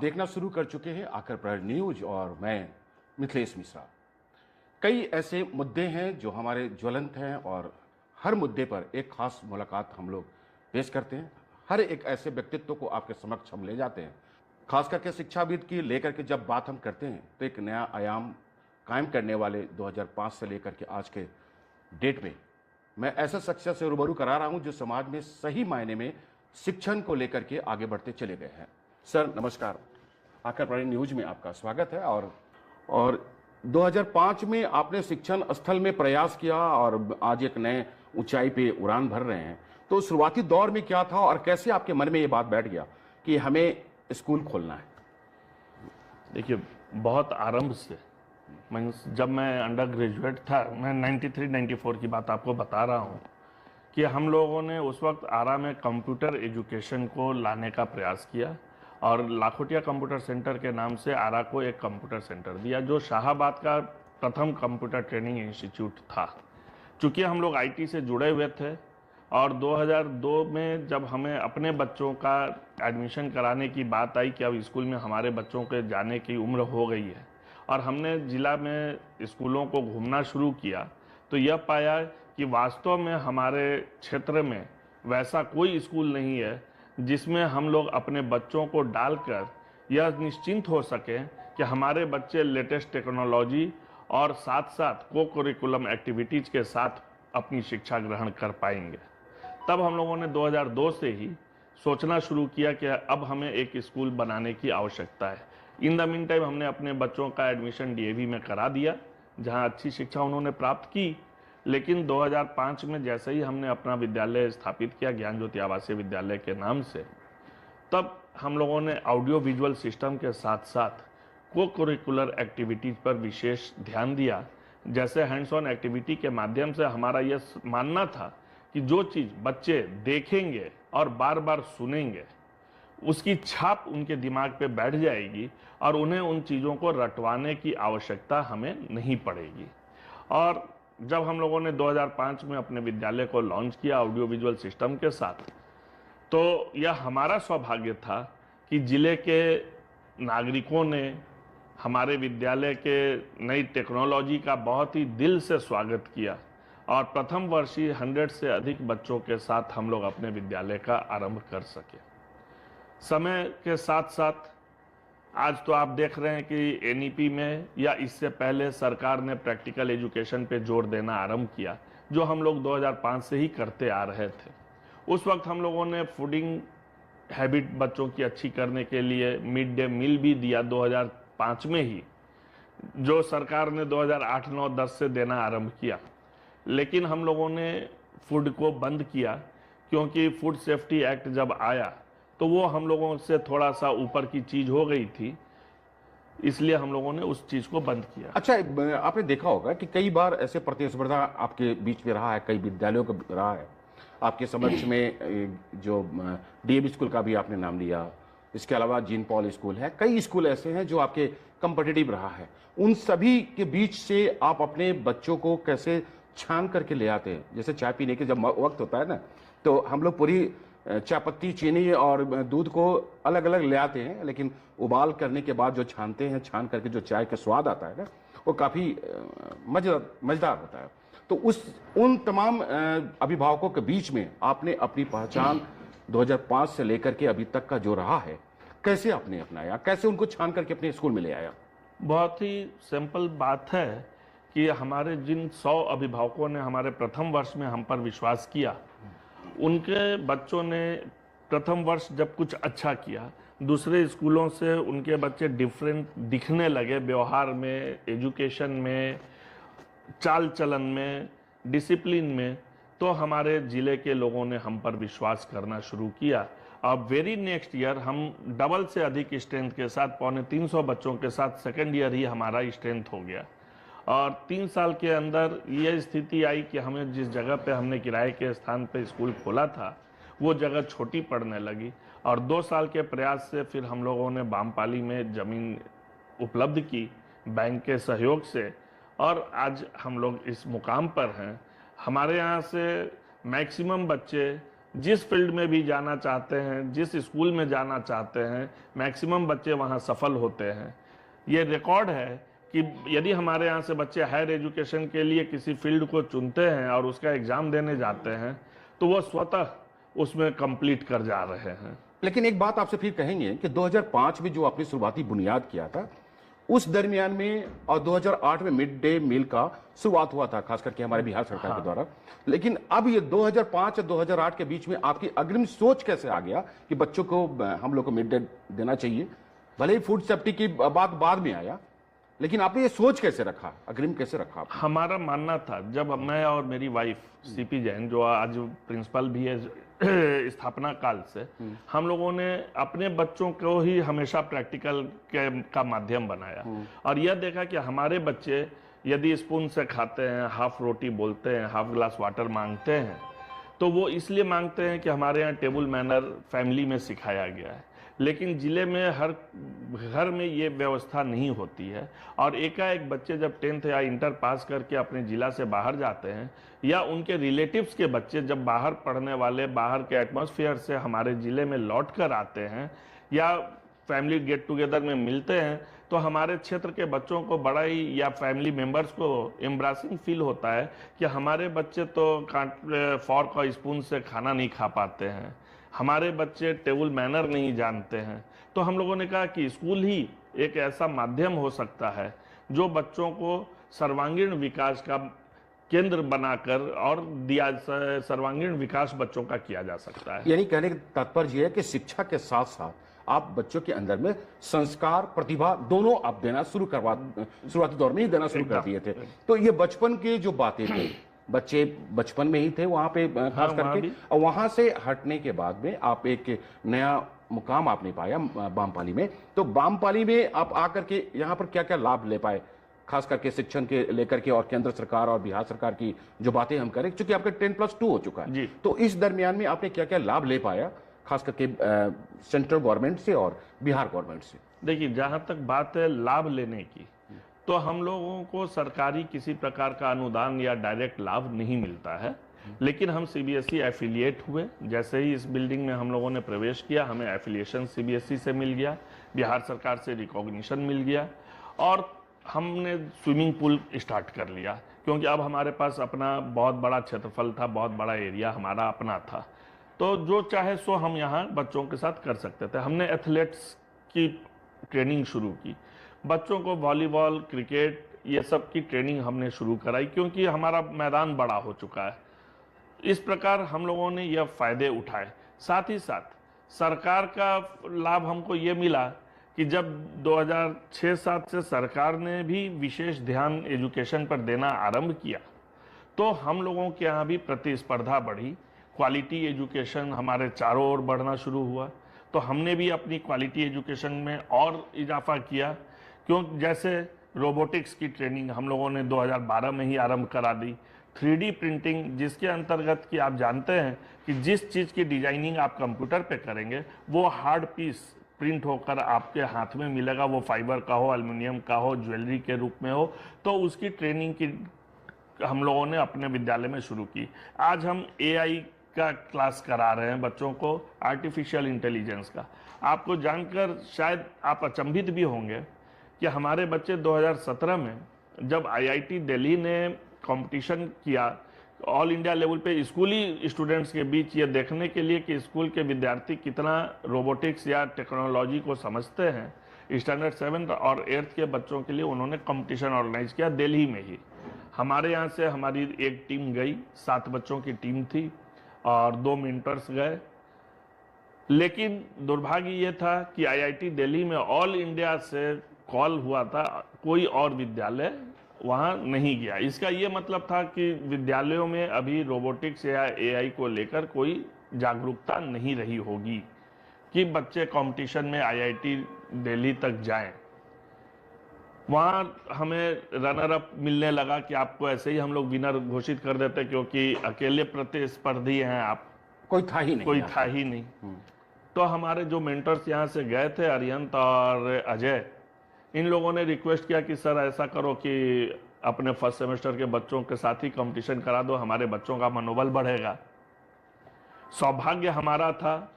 देखना शुरू कर चुके हैं आकर प्राइड न्यूज और मैं मिथिलेश मिश्रा। कई ऐसे मुद्दे हैं जो हमारे ज्वलंत हैं और हर मुद्दे पर एक खास मुलाकात हम लोग पेश करते हैं। हर एक ऐसे व्यक्तित्व को आपके समक्ष हम ले जाते हैं। खास करके शिक्षाविद की लेकर के जब बात हम करते हैं तो एक नया आयाम कायम करने वाले 2005 से लेकर के आज के डेट में मैं ऐसे शख्सियत से रूबरू करा रहा हूं जो समाज में सही मायने में शिक्षण को लेकर के आगे बढ़ते चले गए हैं। सर नमस्कार, आकर प्राइड न्यूज में आपका स्वागत है। और 2005 में आपने शिक्षण स्थल में प्रयास किया और आज एक नए ऊंचाई पे उड़ान भर रहे हैं। तो शुरुआती दौर में क्या था और कैसे आपके मन में ये बात बैठ गया कि हमें स्कूल खोलना है? देखिए, बहुत आरंभ से जब मैं अंडर ग्रेजुएट था, मैं 93-94 की बात आपको बता रहा हूँ कि हम लोगों ने उस वक्त आरा में कंप्यूटर एजुकेशन को लाने का प्रयास किया और लाखोटिया कंप्यूटर सेंटर के नाम से आरा को एक कंप्यूटर सेंटर दिया, जो शाहाबाद का प्रथम कंप्यूटर ट्रेनिंग इंस्टीट्यूट था। चूँकि हम लोग आईटी से जुड़े हुए थे और 2002 में जब हमें अपने बच्चों का एडमिशन कराने की बात आई कि अब स्कूल में हमारे बच्चों के जाने की उम्र हो गई है और हमने ज़िला में स्कूलों को घूमना शुरू किया, तो यह पाया कि वास्तव में हमारे क्षेत्र में वैसा कोई स्कूल नहीं है जिसमें हम लोग अपने बच्चों को डालकर यह निश्चिंत हो सकें कि हमारे बच्चे लेटेस्ट टेक्नोलॉजी और साथ साथ को करिकुलम एक्टिविटीज़ के साथ अपनी शिक्षा ग्रहण कर पाएंगे। तब हम लोगों ने 2002 से ही सोचना शुरू किया कि अब हमें एक स्कूल बनाने की आवश्यकता है। इन द मीन टाइम हमने अपने बच्चों का एडमिशन डीएवी में करा दिया, जहां अच्छी शिक्षा उन्होंने प्राप्त की। लेकिन 2005 में जैसे ही हमने अपना विद्यालय स्थापित किया ज्ञान ज्योति आवासीय विद्यालय के नाम से, तब हम लोगों ने ऑडियो विजुअल सिस्टम के साथ साथ को करिकुलर एक्टिविटीज़ पर विशेष ध्यान दिया। जैसे हैंड्स ऑन एक्टिविटी के माध्यम से हमारा यह मानना था कि जो चीज़ बच्चे देखेंगे और बार बार सुनेंगे उसकी छाप उनके दिमाग पे बैठ जाएगी और उन्हें उन चीज़ों को रटवाने की आवश्यकता हमें नहीं पड़ेगी। और जब हम लोगों ने 2005 में अपने विद्यालय को लॉन्च किया ऑडियो विजुअल सिस्टम के साथ, तो यह हमारा सौभाग्य था कि ज़िले के नागरिकों ने हमारे विद्यालय के नई टेक्नोलॉजी का बहुत ही दिल से स्वागत किया और प्रथम वर्षीय 100 से अधिक बच्चों के साथ हम लोग अपने विद्यालय का आरंभ कर सके। समय के साथ साथ आज तो आप देख रहे हैं कि एनईपी में या इससे पहले सरकार ने प्रैक्टिकल एजुकेशन पे जोर देना आरंभ किया, जो हम लोग 2005 से ही करते आ रहे थे। उस वक्त हम लोगों ने फूडिंग हैबिट बच्चों की अच्छी करने के लिए मिड डे मील भी दिया 2005 में ही, जो सरकार ने 2008, 9, 10 से देना आरंभ किया। लेकिन हम लोगों ने फूड को बंद किया क्योंकि फूड सेफ्टी एक्ट जब आया तो वो हम लोगों से थोड़ा सा ऊपर की चीज़ हो गई थी, इसलिए हम लोगों ने उस चीज़ को बंद किया। अच्छा, आपने देखा होगा कि कई बार ऐसे प्रतिस्पर्धा आपके बीच में रहा है, कई विद्यालयों का रहा है। आपके समक्ष में जो डीएवी स्कूल का भी आपने नाम लिया, इसके अलावा जीन पॉल स्कूल है, कई स्कूल ऐसे हैं जो आपके कंपिटिटिव रहा है। उन सभी के बीच से आप अपने बच्चों को कैसे छान करके ले आते हैं? जैसे चाय पीने के जब वक्त होता है ना, तो हम लोग पूरी चाय पत्ती, चीनी और दूध को अलग अलग ले आते हैं, लेकिन उबाल करने के बाद जो छानते हैं, छान करके जो चाय का स्वाद आता है ना, वो काफ़ी मज़ेदार होता है। तो उन तमाम अभिभावकों के बीच में आपने अपनी पहचान 2005 से लेकर के अभी तक का जो रहा है, कैसे आपने अपनाया, कैसे उनको छान करके अपने स्कूल में ले आया? बहुत ही सिंपल बात है कि हमारे जिन 100 अभिभावकों ने हमारे प्रथम वर्ष में हम पर विश्वास किया, उनके बच्चों ने प्रथम वर्ष जब कुछ अच्छा किया, दूसरे स्कूलों से उनके बच्चे डिफरेंट दिखने लगे, व्यवहार में, एजुकेशन में, चाल चलन में, डिसिप्लिन में, तो हमारे ज़िले के लोगों ने हम पर विश्वास करना शुरू किया। अब वेरी नेक्स्ट ईयर हम डबल से अधिक स्ट्रेंथ के साथ, 250 बच्चों के साथ सेकेंड ईयर ही हमारा स्ट्रेंथ हो गया। और 3 साल के अंदर ये स्थिति आई कि हमें जिस जगह पे हमने किराए के स्थान पे स्कूल खोला था वो जगह छोटी पड़ने लगी और 2 साल के प्रयास से फिर हम लोगों ने बामपाली में ज़मीन उपलब्ध की बैंक के सहयोग से और आज हम लोग इस मुकाम पर हैं। हमारे यहाँ से मैक्सिमम बच्चे जिस फील्ड में भी जाना चाहते हैं, जिस स्कूल में जाना चाहते हैं, मैक्सिमम बच्चे वहाँ सफल होते हैं। ये रिकॉर्ड है कि यदि हमारे यहाँ से बच्चे हायर एजुकेशन के लिए किसी फील्ड को चुनते हैं और उसका एग्ज़ाम देने जाते हैं तो वो स्वतः उसमें कंप्लीट कर जा रहे हैं। लेकिन एक बात आपसे फिर कहेंगे कि 2005 में जो आपने शुरुआती बुनियाद किया था, उस दरमियान में और 2008 में मिड डे मील का शुरुआत हुआ था, खास करके हमारे बिहार सरकार के द्वारा। लेकिन अब ये 2005 और 2008 के बीच में आपकी अग्रिम सोच कैसे आ गया कि बच्चों को हम लोग को मिड डे देना चाहिए? भले ही फूड सेफ्टी की बात बाद में आया, लेकिन आपने ये सोच कैसे रखा, अग्रिम कैसे रखा आपने? हमारा मानना था, जब मैं और मेरी वाइफ सीपी जैन, जो आज प्रिंसिपल भी है स्थापना काल से, हम लोगों ने अपने बच्चों को ही हमेशा प्रैक्टिकल का माध्यम बनाया और यह देखा कि हमारे बच्चे यदि स्पून से खाते हैं, हाफ रोटी बोलते हैं, हाफ ग्लास वाटर मांगते हैं, तो वो इसलिए मांगते हैं कि हमारे यहाँ टेबल मैनर फैमिली में सिखाया गया है। लेकिन ज़िले में हर घर में ये व्यवस्था नहीं होती है और एकाएक बच्चे जब 10th या इंटर पास करके अपने ज़िला से बाहर जाते हैं या उनके रिलेटिव्स के बच्चे जब बाहर पढ़ने वाले बाहर के एटमॉस्फेयर से हमारे ज़िले में लौट कर आते हैं या फैमिली गेट टुगेदर में मिलते हैं, तो हमारे क्षेत्र के बच्चों को बड़ा ही, या फैमिली मेम्बर्स को एम्ब्रासिंग फील होता है कि हमारे बच्चे तो फॉर्क और स्पून से खाना नहीं खा पाते हैं, हमारे बच्चे टेबल मैनर नहीं जानते हैं। तो हम लोगों ने कहा कि स्कूल ही एक ऐसा माध्यम हो सकता है जो बच्चों को सर्वांगीण विकास का केंद्र बनाकर और दिया सर्वांगीण विकास बच्चों का किया जा सकता है। यानी कहने का तात्पर्य है कि शिक्षा के साथ साथ आप बच्चों के अंदर में संस्कार, प्रतिभा दोनों आप देना शुरुआती दौर में ही देना शुरू कर दिए थे। तो ये बचपन की जो बातें थी, बच्चे बचपन में ही थे वहां पे खास करके, और वहां से हटने के बाद में आप एक नया मुकाम आपने पाया बामपाली में। तो बामपाली में आप आकर के यहाँ पर क्या क्या लाभ ले पाए, खास करके शिक्षण के लेकर के, और केंद्र सरकार और बिहार सरकार की जो बातें हम करें, क्योंकि आपका 10+2 हो चुका है, तो इस दरमियान में आपने क्या क्या लाभ ले पाया, खास करके सेंट्रल गवर्नमेंट से और बिहार गवर्नमेंट से? देखिए, जहां तक बात है लाभ लेने की, तो हम लोगों को सरकारी किसी प्रकार का अनुदान या डायरेक्ट लाभ नहीं मिलता है, लेकिन हम सीबीएसई एफिलिएट हुए। जैसे ही इस बिल्डिंग में हम लोगों ने प्रवेश किया, हमें एफिलिएशन सीबीएसई से मिल गया, बिहार सरकार से रिकॉग्निशन मिल गया और हमने स्विमिंग पूल स्टार्ट कर लिया, क्योंकि अब हमारे पास अपना बहुत बड़ा क्षेत्रफल था, बहुत बड़ा एरिया हमारा अपना था, तो जो चाहे सो हम यहाँ बच्चों के साथ कर सकते थे। हमने एथलेट्स की ट्रेनिंग शुरू की, बच्चों को वॉलीबॉल, क्रिकेट, ये सब की ट्रेनिंग हमने शुरू कराई, क्योंकि हमारा मैदान बड़ा हो चुका है। इस प्रकार हम लोगों ने यह फायदे उठाए। साथ ही साथ सरकार का लाभ हमको ये मिला कि जब 2006-07 से सरकार ने भी विशेष ध्यान एजुकेशन पर देना आरंभ किया, तो हम लोगों के यहाँ भी प्रतिस्पर्धा बढ़ी, क्वालिटी एजुकेशन हमारे चारों ओर बढ़ना शुरू हुआ, तो हमने भी अपनी क्वालिटी एजुकेशन में और इजाफा किया। क्यों, जैसे रोबोटिक्स की ट्रेनिंग हम लोगों ने 2012 में ही आरंभ करा दी, 3D प्रिंटिंग, जिसके अंतर्गत कि आप जानते हैं कि जिस चीज़ की डिजाइनिंग आप कंप्यूटर पे करेंगे वो हार्ड पीस प्रिंट होकर आपके हाथ में मिलेगा, वो फाइबर का हो, एल्युमिनियम का हो, ज्वेलरी के रूप में हो, तो उसकी ट्रेनिंग की हम लोगों ने अपने विद्यालय में शुरू की। आज हम AI का क्लास करा रहे हैं बच्चों को, आर्टिफिशियल इंटेलिजेंस का। आपको जानकर शायद आप अचंभित भी होंगे कि हमारे बच्चे 2017 में जब IIT दिल्ली ने कंपटीशन किया ऑल इंडिया लेवल पे स्कूली स्टूडेंट्स के बीच, ये देखने के लिए कि स्कूल के विद्यार्थी कितना रोबोटिक्स या टेक्नोलॉजी को समझते हैं, स्टैंडर्ड 7 और 8 के बच्चों के लिए उन्होंने कंपटीशन ऑर्गेनाइज किया दिल्ली में ही। हमारे यहाँ से हमारी एक टीम गई, 7 बच्चों की टीम थी और 2 मेंटर्स गए, लेकिन दुर्भाग्य ये था कि IIT दिल्ली में ऑल इंडिया से कॉल हुआ था, कोई और विद्यालय वहाँ नहीं गया। इसका ये मतलब था कि विद्यालयों में अभी रोबोटिक्स या AI को लेकर कोई जागरूकता नहीं रही होगी कि बच्चे कंपटीशन में IIT दिल्ली तक जाएं। वहाँ हमें रनर अप मिलने लगा कि आपको ऐसे ही हम लोग विनर घोषित कर देते, क्योंकि अकेले प्रतिस्पर्धी हैं आप, कोई था ही नहीं। तो हमारे जो मेंटर्स यहाँ से गए थे, अरिहंत और अजय, इन लोगों ने रिक्वेस्ट किया कि सर ऐसा करो कि अपने फर्स्ट सेमेस्टर के बच्चों के साथ ही कंपटीशन करा दो, हमारे बच्चों का मनोबल बढ़ेगा। सौभाग्य हमारा था,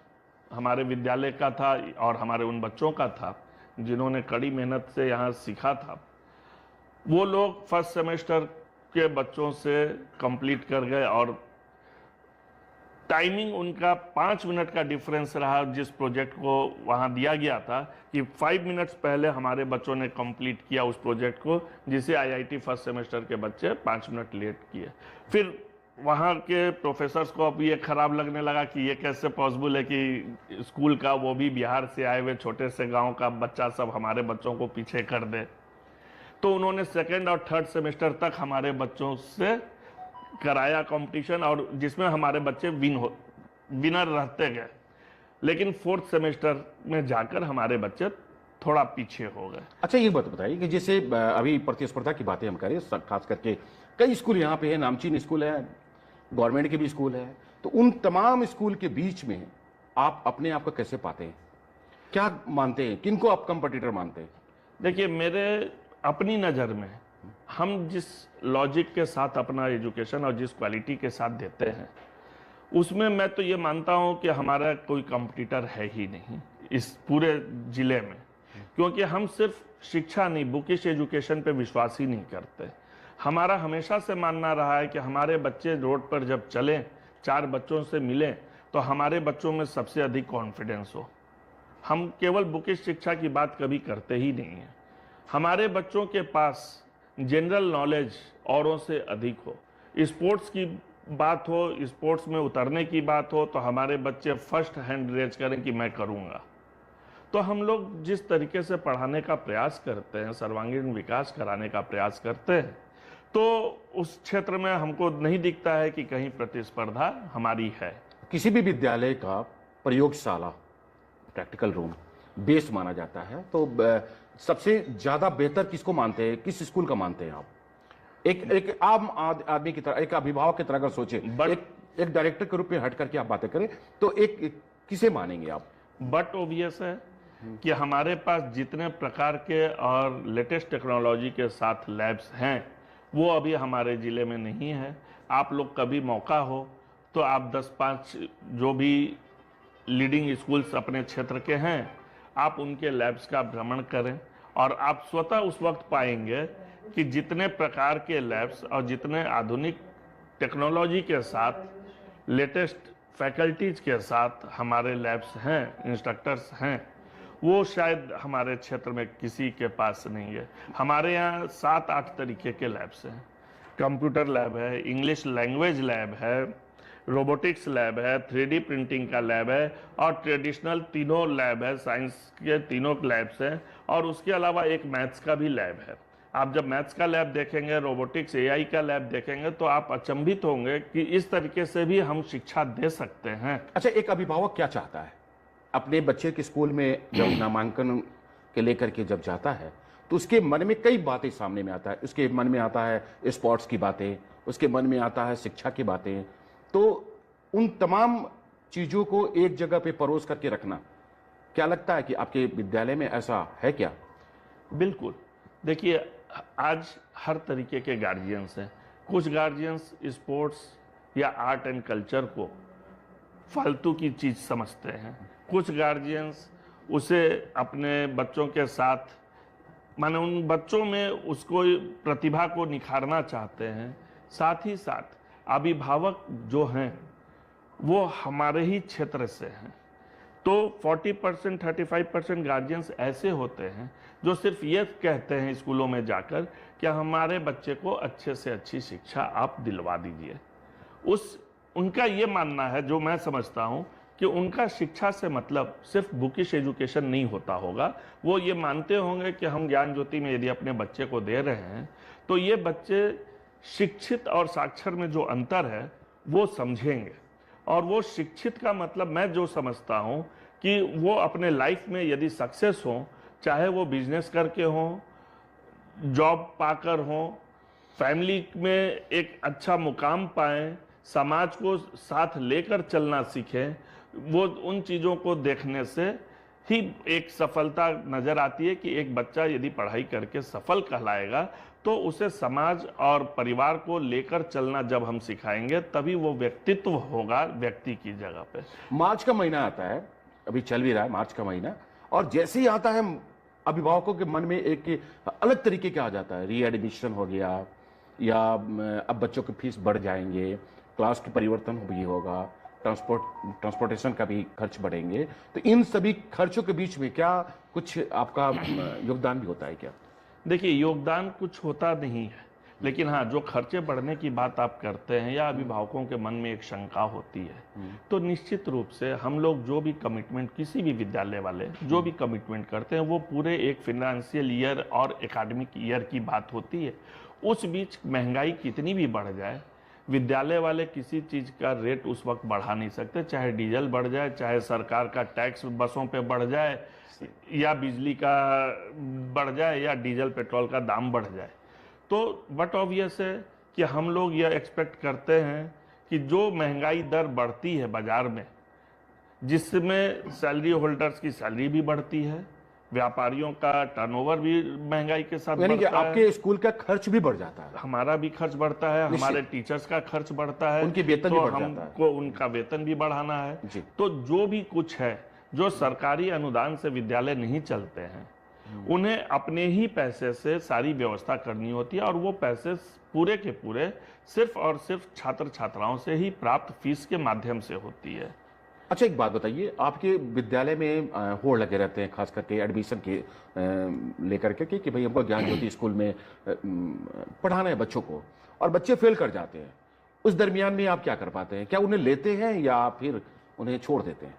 हमारे विद्यालय का था और हमारे उन बच्चों का था जिन्होंने कड़ी मेहनत से यहाँ सीखा था। वो लोग फर्स्ट सेमेस्टर के बच्चों से कंप्लीट कर गए और टाइमिंग उनका 5 मिनट का डिफरेंस रहा। जिस प्रोजेक्ट को वहाँ दिया गया था कि 5 मिनट्स पहले हमारे बच्चों ने कंप्लीट किया उस प्रोजेक्ट को, जिसे आईआईटी फर्स्ट सेमेस्टर के बच्चे 5 मिनट लेट किए। फिर वहाँ के प्रोफेसर्स को अब ये खराब लगने लगा कि ये कैसे पॉसिबल है कि स्कूल का, वो भी बिहार से आए हुए छोटे से गांव का बच्चा सब हमारे बच्चों को पीछे कर दे। तो उन्होंने सेकेंड और थर्ड सेमेस्टर तक हमारे बच्चों से कराया कंपटीशन, और जिसमें हमारे बच्चे विनर रहते गए। लेकिन फोर्थ सेमेस्टर में जाकर हमारे बच्चे थोड़ा पीछे हो गए। अच्छा, ये बात बताइए कि जैसे अभी प्रतिस्पर्धा की बातें हम करें, खास करके कई स्कूल यहाँ पे है, नामचीन स्कूल है, गवर्नमेंट के भी स्कूल है, तो उन तमाम स्कूल के बीच में आप अपने आप को कैसे पाते हैं? क्या मानते हैं, किनको आप कंपटीटर मानते हैं? देखिए, मेरे अपनी नज़र में हम जिस लॉजिक के साथ अपना एजुकेशन और जिस क्वालिटी के साथ देते हैं, उसमें मैं तो ये मानता हूँ कि हमारा कोई कंपटीटर है ही नहीं इस पूरे ज़िले में। क्योंकि हम सिर्फ शिक्षा नहीं, बुकिश एजुकेशन पे विश्वास ही नहीं करते। हमारा हमेशा से मानना रहा है कि हमारे बच्चे रोड पर जब चलें, 4 बच्चों से मिलें, तो हमारे बच्चों में सबसे अधिक कॉन्फिडेंस हो। हम केवल बुकिश शिक्षा की बात कभी करते ही नहीं हैं। हमारे बच्चों के पास जनरल नॉलेज औरों से अधिक हो। स्पोर्ट्स की बात हो, स्पोर्ट्स में उतरने की बात हो, तो हमारे बच्चे फर्स्ट हैंड रेज करें कि मैं करूँगा। तो हम लोग जिस तरीके से पढ़ाने का प्रयास करते हैं, सर्वांगीण विकास कराने का प्रयास करते हैं, तो उस क्षेत्र में हमको नहीं दिखता है कि कहीं प्रतिस्पर्धा हमारी है। किसी भी विद्यालय का प्रयोगशाला, प्रैक्टिकल रूम बेस माना जाता है, तो सबसे ज्यादा बेहतर किसको मानते हैं, किस स्कूल का मानते हैं आप? एक आम आदमी की तरह, एक अभिभावक की तरह अगर सोचे, एक डायरेक्टर के रूप में हट करके आप बातें करें, तो एक किसे मानेंगे आप? बट ऑब्वियस है कि हमारे पास जितने प्रकार के और लेटेस्ट टेक्नोलॉजी के साथ लैब्स हैं, वो अभी हमारे ज़िले में नहीं है। आप लोग कभी मौका हो तो आप 10-5 जो भी लीडिंग स्कूल्स अपने क्षेत्र के हैं, आप उनके लैब्स का भ्रमण करें और आप स्वतः उस वक्त पाएंगे कि जितने प्रकार के लैब्स और जितने आधुनिक टेक्नोलॉजी के साथ, लेटेस्ट फैकल्टीज के साथ हमारे लैब्स हैं, इंस्ट्रक्टर्स हैं, वो शायद हमारे क्षेत्र में किसी के पास नहीं है। हमारे यहाँ 7-8 तरीके के लैब्स हैं। कंप्यूटर लैब है, इंग्लिश लैंग्वेज लैब है, रोबोटिक्स लैब है, 3D प्रिंटिंग का लैब है, और ट्रेडिशनल तीनों लैब है, साइंस के तीनों लैब्स हैं, और उसके अलावा एक मैथ्स का भी लैब है। आप जब मैथ्स का लैब देखेंगे, रोबोटिक्स, AI का लैब देखेंगे, तो आप अचंभित होंगे कि इस तरीके से भी हम शिक्षा दे सकते हैं। अच्छा, एक अभिभावक क्या चाहता है अपने बच्चे के स्कूल में जब नामांकन के लेकर के जब जाता है, तो उसके मन में कई बातें सामने में आता है। उसके मन में आता है स्पोर्ट्स की बातें, उसके मन में आता है शिक्षा की बातें। तो उन तमाम चीज़ों को एक जगह पे परोस करके रखना, क्या लगता है कि आपके विद्यालय में ऐसा है क्या? बिल्कुल। देखिए, आज हर तरीके के गार्जियंस हैं। कुछ गार्जियंस स्पोर्ट्स या आर्ट एंड कल्चर को फालतू की चीज़ समझते हैं। कुछ गार्जियंस उसे अपने बच्चों के साथ, माने उन बच्चों में उसको प्रतिभा को निखारना चाहते हैं। साथ ही साथ अभिभावक जो हैं वो हमारे ही क्षेत्र से हैं। तो 40% 35% गार्जियंस ऐसे होते हैं जो सिर्फ ये कहते हैं स्कूलों में जाकर कि हमारे बच्चे को अच्छे से अच्छी शिक्षा आप दिलवा दीजिए। उनका ये मानना है, जो मैं समझता हूँ, कि उनका शिक्षा से मतलब सिर्फ बुकिश एजुकेशन नहीं होता होगा। वो ये मानते होंगे कि हम ज्ञान ज्योति में यदि अपने बच्चे को दे रहे हैं, तो ये बच्चे शिक्षित और साक्षर में जो अंतर है वो समझेंगे। और वो शिक्षित का मतलब मैं जो समझता हूँ कि वो अपने लाइफ में यदि सक्सेस हो, चाहे वो बिजनेस करके हो, जॉब पाकर हो, फैमिली में एक अच्छा मुकाम पाएं, समाज को साथ लेकर चलना सीखें, वो उन चीज़ों को देखने से ही एक सफलता नजर आती है कि एक बच्चा यदि पढ़ाई करके सफल कहलाएगा तो उसे समाज और परिवार को लेकर चलना जब हम सिखाएंगे तभी वो व्यक्तित्व होगा व्यक्ति की जगह पे। मार्च का महीना आता है, अभी चल भी रहा है मार्च का महीना, और जैसे ही आता है अभिभावकों के मन में एक अलग तरीके का आ जाता है, रीएडमिशन हो गया, या अब बच्चों की फीस बढ़ जाएंगे, क्लास के परिवर्तन भी होगा, ट्रांसपोर्टेशन का भी खर्च बढ़ेंगे। तो इन सभी खर्चों के बीच में क्या कुछ आपका योगदान भी होता है क्या? देखिए, योगदान कुछ होता नहीं है, लेकिन हाँ, जो खर्चे बढ़ने की बात आप करते हैं या अभिभावकों के मन में एक शंका होती है, तो निश्चित रूप से हम लोग जो भी कमिटमेंट, किसी भी विद्यालय वाले जो भी कमिटमेंट करते हैं वो पूरे एक फाइनेंशियल ईयर और एकेडमिक ईयर की बात होती है। उस बीच महंगाई कितनी भी बढ़ जाए, विद्यालय वाले किसी चीज़ का रेट उस वक्त बढ़ा नहीं सकते, चाहे डीजल बढ़ जाए, चाहे सरकार का टैक्स बसों पे बढ़ जाए, या बिजली का बढ़ जाए, या डीजल पेट्रोल का दाम बढ़ जाए। तो बट ऑब्वियस है कि हम लोग यह एक्सपेक्ट करते हैं कि जो महंगाई दर बढ़ती है बाजार में, जिसमें सैलरी होल्डर्स की सैलरी भी बढ़ती है, व्यापारियों का टर्नओवर भी महंगाई के साथ यानी कि बढ़ता है, आपके स्कूल का खर्च भी बढ़ जाता है, हमारा भी खर्च बढ़ता है, हमारे टीचर्स का खर्च बढ़ता है, उनके वेतन भी बढ़ जाता है, हमको उनका वेतन भी बढ़ाना है जी। तो जो भी कुछ है, जो सरकारी अनुदान से विद्यालय नहीं चलते हैं, उन्हें अपने ही पैसे से सारी व्यवस्था करनी होती है, और वो पैसे पूरे के पूरे सिर्फ और सिर्फ छात्र छात्राओं से ही प्राप्त फीस के माध्यम से होती है। अच्छा, एक बात बताइए, आपके विद्यालय में होड़ लगे रहते हैं, खास करके एडमिशन के लेकर के कि भाई हमको ज्ञान ज्योति स्कूल में पढ़ाना है बच्चों को, और बच्चे फेल कर जाते हैं। उस दरमियान में आप क्या कर पाते हैं? क्या उन्हें लेते हैं या फिर उन्हें छोड़ देते हैं?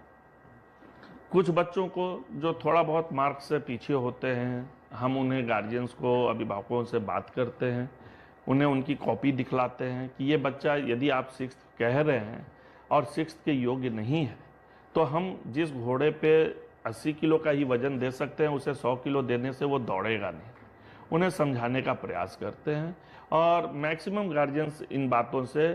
कुछ बच्चों को जो थोड़ा बहुत मार्क्स से पीछे होते हैं, हम उन्हें गार्जियंस को, अभिभावकों से बात करते हैं, उन्हें उनकी कॉपी दिखलाते हैं कि ये बच्चा यदि आप 6th कह रहे हैं और 6th के योग्य नहीं है, तो हम जिस घोड़े पे 80 किलो का ही वजन दे सकते हैं, उसे 100 किलो देने से वो दौड़ेगा नहीं। उन्हें समझाने का प्रयास करते हैं, और मैक्सिमम गार्जियंस इन बातों से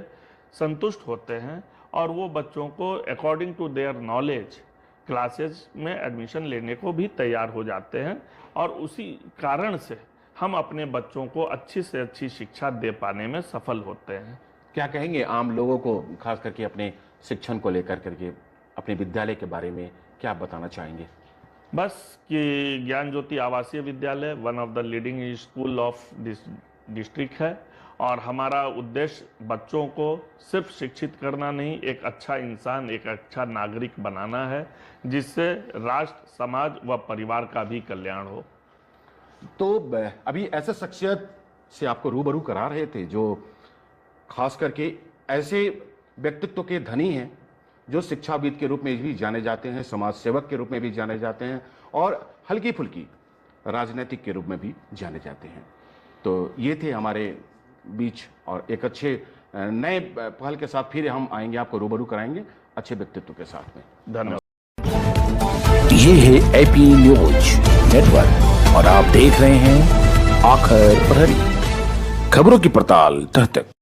संतुष्ट होते हैं, और वो बच्चों को according to their knowledge classes में एडमिशन लेने को भी तैयार हो जाते हैं, और उसी कारण से हम अपने बच्चों को अच्छी से अच्छी शिक्षा दे पाने में सफल होते हैं। क्या कहेंगे आम लोगों को, खास करके अपने शिक्षण को लेकर करके, अपने विद्यालय के बारे में क्या बताना चाहेंगे? बस कि ज्ञान ज्योति आवासीय विद्यालय one of the leading school of this district है, और हमारा उद्देश्य बच्चों को सिर्फ शिक्षित करना नहीं, एक अच्छा इंसान, एक अच्छा नागरिक बनाना है, जिससे राष्ट्र, समाज व परिवार का भी कल्याण हो। तो अभी ऐसे शख्सियत से आपको रूबरू करा रहे थे जो खास करके ऐसे व्यक्तित्व के धनी हैं, जो शिक्षाविद के रूप में भी जाने जाते हैं, समाज सेवक के रूप में भी जाने जाते हैं, और हल्की फुल्की राजनीतिक के रूप में भी जाने जाते हैं। तो ये थे हमारे बीच, और एक अच्छे नए पहल के साथ फिर हम आएंगे, आपको रूबरू कराएंगे अच्छे व्यक्तित्व के साथ में। धन्यवाद। ये है एपी न्यूज नेटवर्क, और आप देख रहे हैं आखिर प्रहरी, खबरों की पड़ताल तह तक।